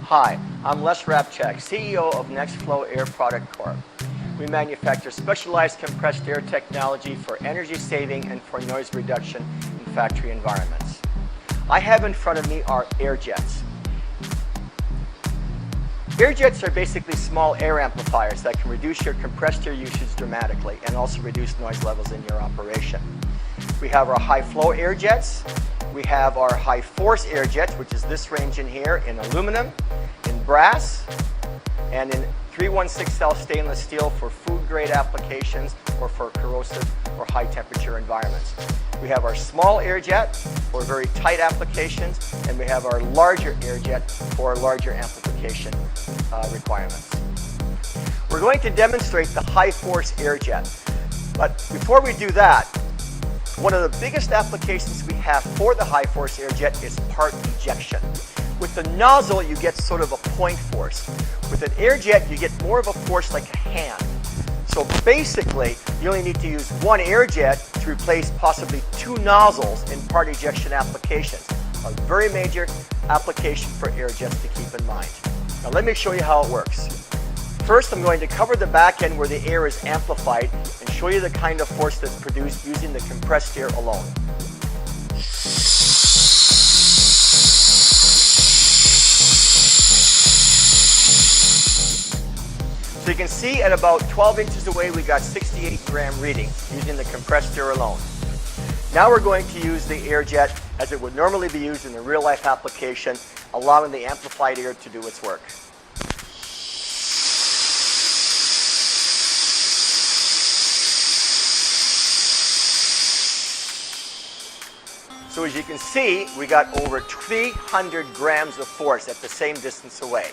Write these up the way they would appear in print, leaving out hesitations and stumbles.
Hi, I'm Les Rapchak, CEO of NextFlow Air Product Corp. We manufacture specialized compressed air technology for energy saving and for noise reduction in factory environments. I have in front of me our air jets. Air jets are basically small air amplifiers that can reduce your compressed air usage dramatically and also reduce noise levels in your operation. We have our high flow air jets. We have our high force air jets, which is this range in here, in aluminum, in brass, and in 316L stainless steel for food grade applications or for corrosive or high temperature environments. We have our small air jet for very tight applications, and we have our larger air jet for larger amplification requirements. We're going to demonstrate the high force air jet. But before we do that, one of the biggest applications we have for the high force air jet is part ejection. With the nozzle, you get sort of a point force. With an air jet, you get more of a force like a hand. So basically, you only need to use one air jet to replace possibly two nozzles in part ejection applications. A very major application for air jets to keep in mind. Now let me show you how it works. First, I'm going to cover the back end where the air is amplified and show you the kind of force that's produced using the compressed air alone. So you can see at about 12 inches away we got 68 gram reading using the compressed air alone. Now we're going to use the air jet as it would normally be used in a real life application, allowing the amplified air to do its work. So as you can see, we got over 300 grams of force at the same distance away.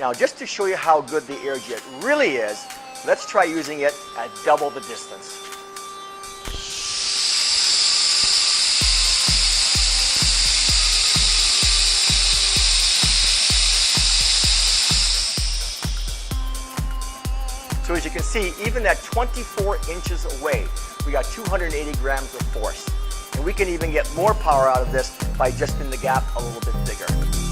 Now, just to show you how good the air jet really is, let's try using it at double the distance. So as you can see, even at 24 inches away, we got 280 grams of force. And we can even get more power out of this by adjusting the gap a little bit bigger.